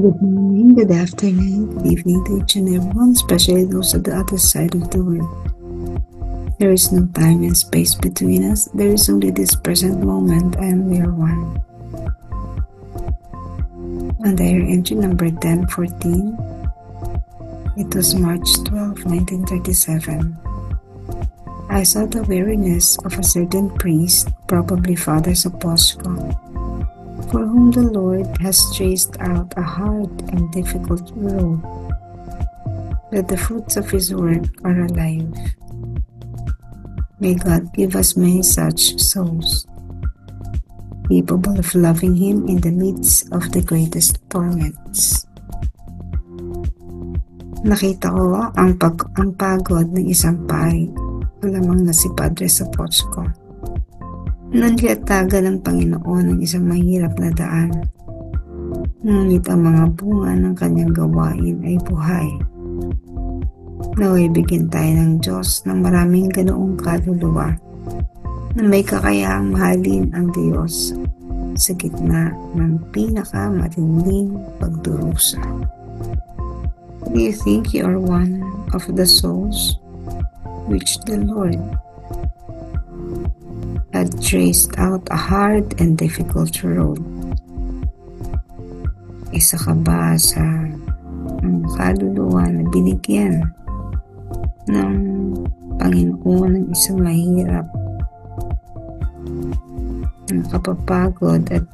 Good morning, good afternoon, good evening to each and everyone, especially those at the other side of the world. There is no time and space between us. There is only this present moment, and we are one. On diary entry number 1014, it was March 12, 1937. I saw the weariness of a certain priest, probably Father Saposco, for whom the Lord has traced out a hard and difficult road, that the fruits of his work are alive. May God give us many such souls, capable of loving Him in the midst of the greatest torments. Nakita ko ang pagod ng isang pari, malamang na si Padre Sapochko. Nanliyatagan ng Panginoon ng isang mahirap na daan. Ngunit ang mga bunga ng kanyang gawain ay buhay. Naway bigyan tayo ng Diyos ng maraming ganoong kaluluwa na may kakayahang mahalin ang Diyos sa gitna ng pinakamatinding pagdurusa. Do you think you are one of the souls which the Lord had traced out a hard and difficult road? Isa ka ba sa kaluluwa na binigyan ng Panginoon ng isang mahirap, nakapapagod at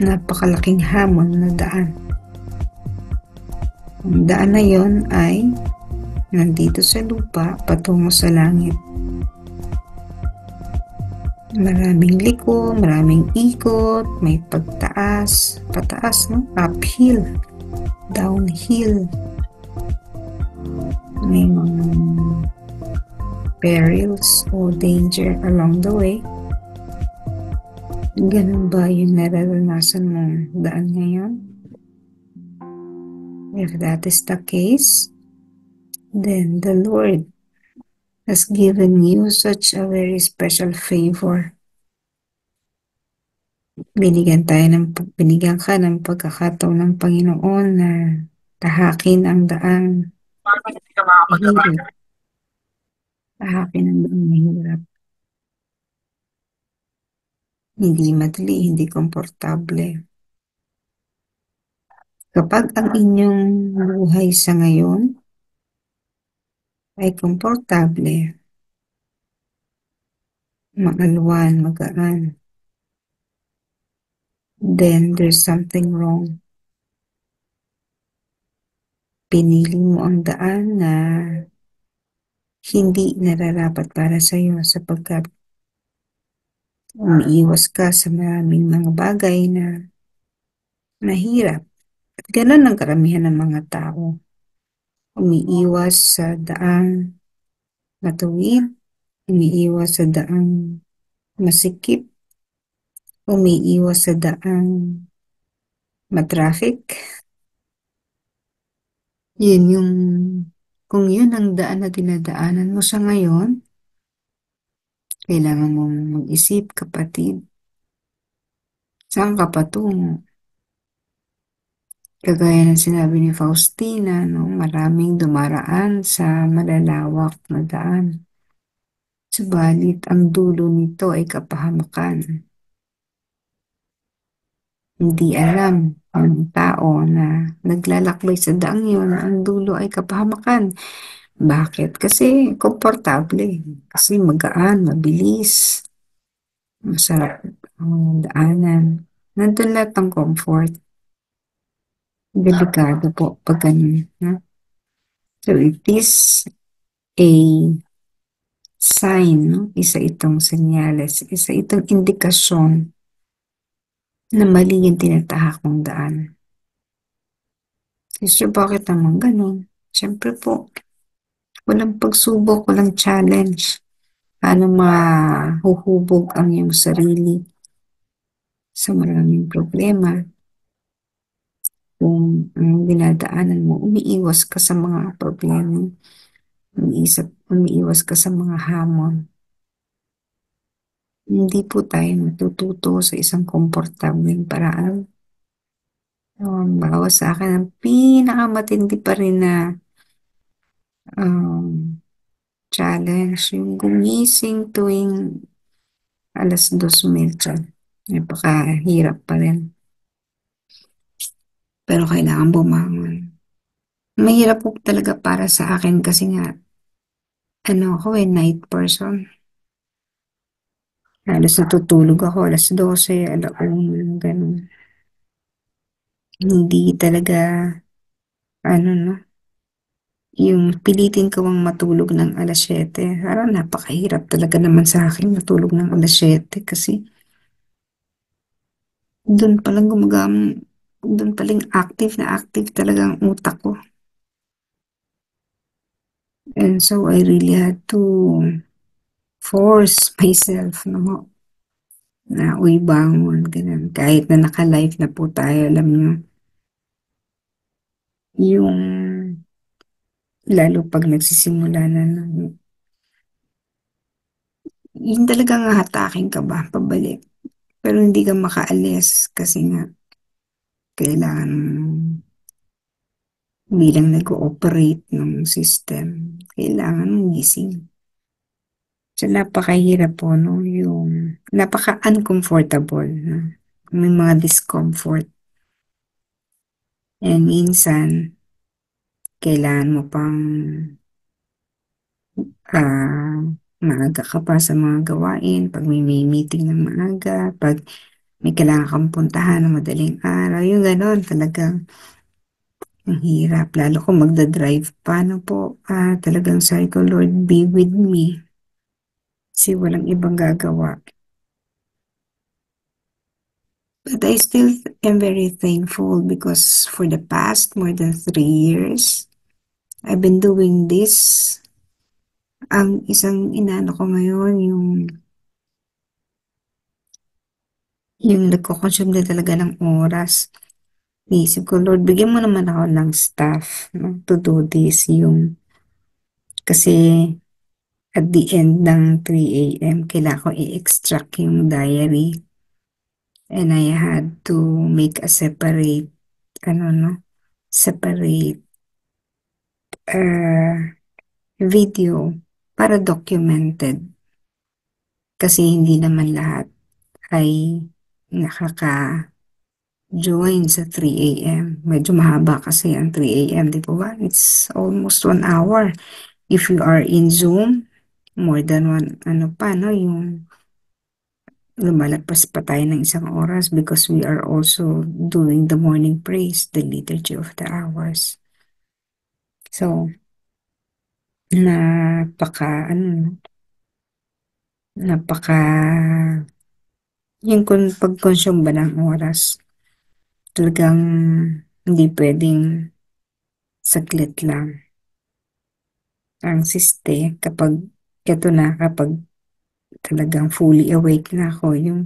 napakalaking hamon na daan? Ang daan na yon ay nandito sa lupa patungo sa langit. Maraming liko, maraming ikot, may pagtaas, pataas, no? Uphill, downhill. May mga perils o danger along the way. Ganun ba yung nararanasan mong daan ngayon? If that is the case, then the Lord has given you such a very special favor. Binigyan ka ng pagkakataon ng Panginoon na tahakin ang daang mahirap. Tahakin ang daang mahirap. Hindi madali, hindi komportable. Kapag ang inyong buhay sa ngayon ay komportable, maalwan, magaan, then there's something wrong. Pinili mo ang daan na hindi nararapat para sa iyo sapagkat umiiwas ka sa maraming mga bagay na mahirap. At ganun ang karamihan ng mga tao. Umiiwas sa daang matuwid, umiiwas sa daang masikip, umiiwas sa daang matraffic. Kung yun ang daan na dinadaanan mo sa ngayon, kailangan mong mag-isip, kapatid, saan ka patungo? Kagaya ng sinabi ni Faustina, no, maraming dumaraan sa malalawak na daan. Subalit ang dulo nito ay kapahamakan. Hindi alam ng tao na naglalakbay sa daang yun, ang dulo ay kapahamakan. Bakit? Kasi komportable. Kasi magaan, mabilis, masarap ang daanan. Nandun lahat ng comfort. Delikado po pag ganun. No? So it is a sign, no? Isa itong senyales, isa itong indikasyon na mali yung tinatahak mong daan. Sister, bakit naman ganun? Siyempre po, walang pagsubok, walang challenge. Paano mahuhubog ang iyong sarili sa maraming problema? Kung ang dinadaanan mo, umiiwas ka sa mga problema, umiiwas ka sa mga hamon. Hindi po tayo natututo sa isang komportableng paraan. Bawas sa akin ang pinakamatindi pa rin na um, challenge, yung gumising tuwing 2:30. Napakahirap pa rin. Pero kailangan bumangon. Mahirap po talaga para sa akin kasi nga, ako night person. Halos natutulog ako 12:00, 1:00, ganun. Hindi talaga, no, yung pilitin ko ang matulog ng 7:00. Parang napakahirap talaga naman sa akin matulog ng 7:00 kasi dun palang dun palang active talaga ang utak ko. And so I really had to force myself, no, na uy, bangon, ganun. Kahit na naka-live na po tayo, alam nyo, yung lalo pag nagsisimula na, yun talagang hatakin ka ba, pabalik. Pero hindi ka makaalis kasi nga, kailangan bilang nag-ooperate ng system, kailangan mong gising. So, napakahirap po, no, yung napaka-uncomfortable, no? May mga discomfort. And minsan, kailangan mo pang ah, maaga ka pa sa mga gawain, pag may meeting ng maaga, pag may kailangan kang puntahan ng madaling araw, yung gano'n talagang ang hirap. Lalo kung magdadrive pa, ano po, talagang sabi ko, Lord, be with me. Kasi walang ibang gagawa. But I still am very thankful because for the past more than 3 years, I've been doing this. Ang isang inano ko ngayon, yung nagko-consume din talaga ng oras. Isip ko, Lord, bigyan mo naman ako ng staff, no, to do this. Kasi at the end ng 3 a.m., kailangan ko i-extract yung diary. And I had to make a separate, no, separate uh, video para documented. Kasi hindi naman lahat ay nakaka-join sa 3 a.m. Medyo mahaba kasi ang 3 a.m., di ba ba? It's almost 1 hour. If you are in Zoom, more than one, ano pa, no, yung lumalagpas pa tayo ng 1 oras because we are also doing the morning praise, the liturgy of the hours. So, napaka, napaka, yung pag-consume ba ng oras, talagang hindi pwedeng saglit lang ang siste kapag kapag talagang fully awake na ako, yung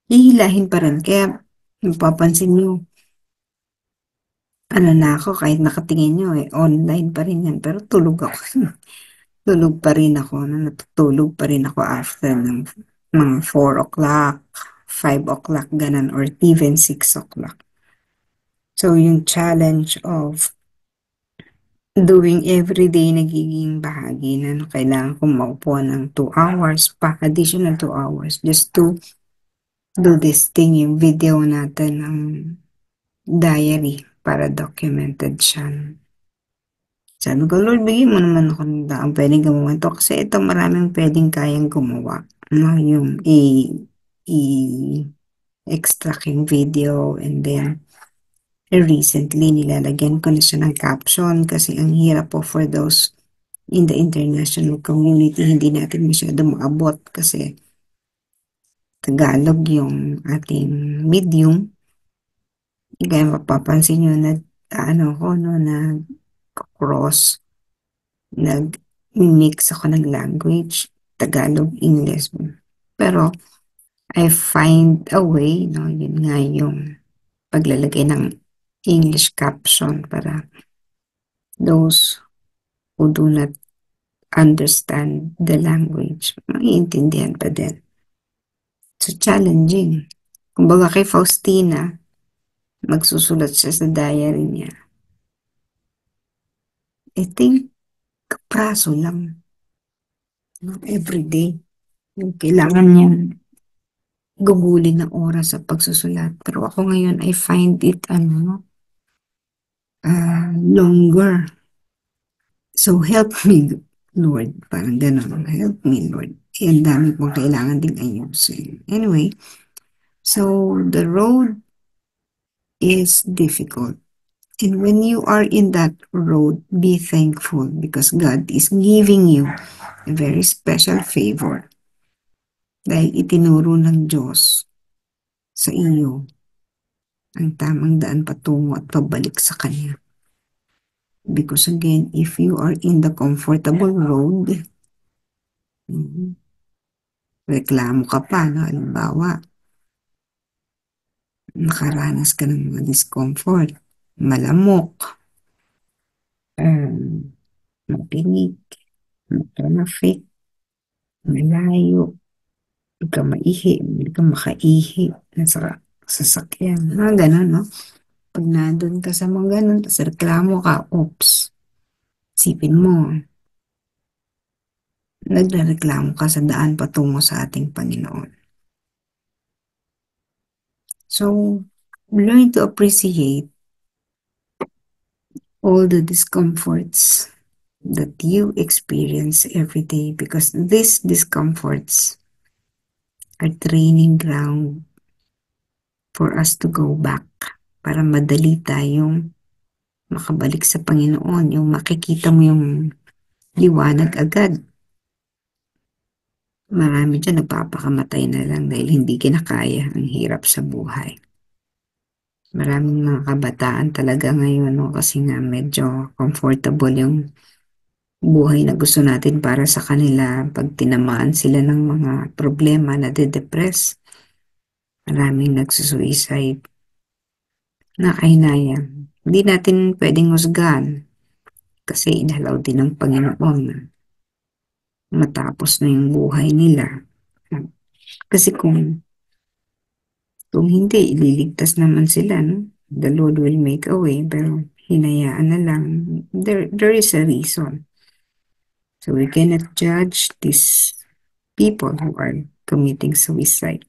hihilahin pa rin. Kaya mapapansin nyo, na ako, kahit nakatingin nyo, online pa rin yan, pero tulog ako. Tulog pa rin ako, natutulog pa rin ako after ng mga 4 o'clock, 5 o'clock, ganun, or even 6 o'clock. So, yung challenge of doing everyday nagiging bahagi na, no, kailangan kong maupo ng 2 hours pa, additional 2 hours, just to do this thing, yung video natin ng diary para documented siya. Sabi ko, Lord, bigyan mo naman ako ng daan pwedeng gumawa ito kasi ito maraming pwedeng kayang gumawa. No? Yung i-extract yung video and then recently nilalagyan ko na siya ng caption kasi ang hirap po for those in the international community, hindi natin masyado maabot kasi Tagalog yung ating medium. Kaya mapapansin nyo na ko, no, na cross, nag-mix ako ng language, Tagalog, English. Pero I find a way, no, yun nga yung paglalagay ng English caption para those who do not understand the language, maiintindihan pa din. So, challenging. Kumbaga kay Faustina, magsusulat siya sa diary niya. I think, kapraso lang. No? Everyday. Yung kailangan niya gugulin ng oras sa pagsusulat. Pero ako ngayon, I find it, longer. So, help me, Lord. Parang gano'n. Help me, Lord. Ang dami pong kailangan ding ayusin. Anyway, so the road is difficult. And when you are in that road, be thankful because God is giving you a very special favor. Dahil itinuro ng Diyos sa iyo ang tamang daan patungo at pabalik sa Kanya. Because again, if you are in the comfortable road, reklamo ka pa, no? Halimbawa, nakaranas ka ng mga discomfort, malamok, mapinig, traffic, malayo, hindi ka maihi, hindi ka makaihi, nasa sasakyan, mga ganun, no? Pag nandun ka sa mga ganun, tapos reklamo ka, oops, sipin mo, nagrereklamo ka sa daan patungo sa ating Panginoon. So, learn to appreciate all the discomforts that you experience every day because these discomforts are training ground for us to go back para madali tayong makabalik sa Panginoon, yung makikita mo yung liwanag agad. Marami dyan nagpapakamatay na lang dahil hindi kinakaya ang hirap sa buhay. Maraming mga kabataan talaga ngayon, no? Kasi nga medyo comfortable yung buhay na gusto natin para sa kanila. Pag tinamaan sila ng mga problema na de-depress, maraming nagsusuicide. Nakahinayang. Hindi natin pwedeng husgahan kasi inalaw din ng Panginoon na matapos na yung buhay nila. Kasi kung hindi, ililigtas naman sila, no? The Lord will make a way, pero hinayaan na lang. There is a reason. So we cannot judge these people who are committing suicide.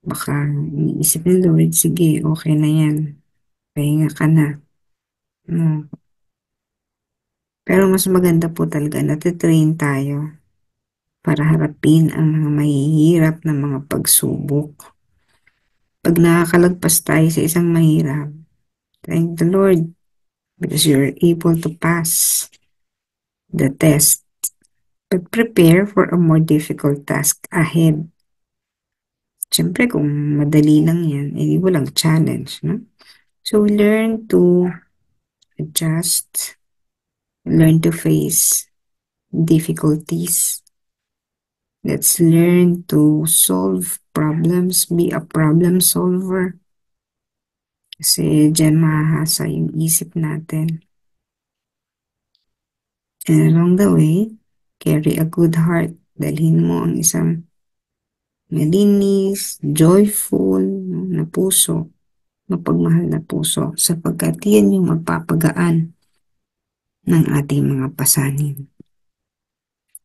Baka iniisip ni Lord, sige, okay na yan. Pahinga ka na. No. Pero mas maganda po talaga na train tayo para harapin ang mga mahihirap na mga pagsubok. Pag nakakalagpas tayo sa isang mahirap, thank the Lord because you're able to pass the test. But prepare for a more difficult task ahead. Siyempre, kung madali lang yan, walang challenge, no? So, learn to adjust, learn to face difficulties. Let's learn to solve problems, be a problem solver. Kasi dyan mahahasa yung isip natin. And along the way, carry a good heart. Dalhin mo ang isang malinis, joyful na puso, mapagmahal na puso, sapagkat yan yung magpapagaan ng ating mga pasanin.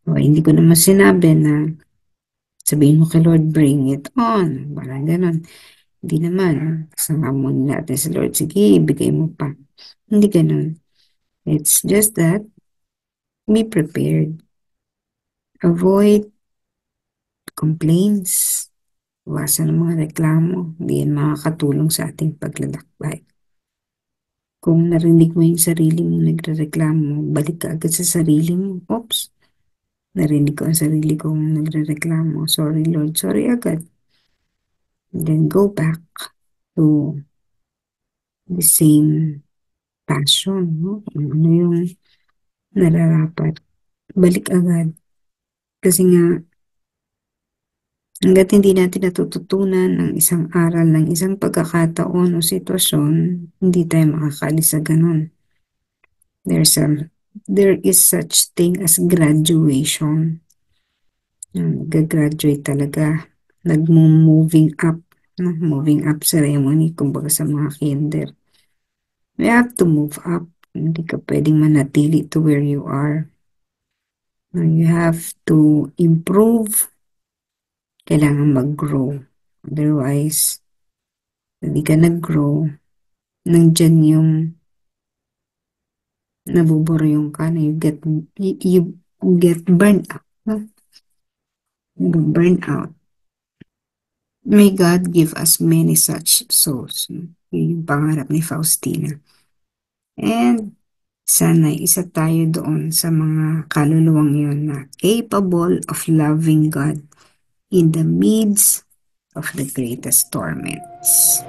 O, hindi ko naman sinabi na sabihin mo kay Lord, bring it on. Parang ganon. Hindi naman. Kasama mo natin sa Lord. Sige, ibigay mo pa. Hindi ganon. It's just that be prepared. Avoid complaints. Iwasan ang mga reklamo. Hindi yan makakatulong sa ating paglalakbay. Kung narinig mo yung sarili mo nagre-reklamo, balik ka agad sa sarili mo. Oops, narinig ko ang sarili kong nagre-reklamo. Sorry Lord, sorry agad. And then go back to the same passion, no? Ano yung nararapat. Balik agad. Kasi nga, hanggat hindi natin natututunan ng isang aral, ng isang pagkakataon o sitwasyon, hindi tayo makakalis sa ganun. There is such thing as graduation. Nag-graduate talaga nag-moving up, no? Moving up ceremony, kumbaga sa mga kinder. You have to move up. Hindi ka pwedeng manatili to where you are. You have to improve. Kailangan mag-grow. Otherwise, hindi ka nag-grow, nandyan yung nabuburyong ka na you get burned out. No? Burn out. May God give us many such souls. No? Yun yung pangarap ni Faustina. And sana isa tayo doon sa mga kaluluwang yun na capable of loving God in the midst of the greatest torments.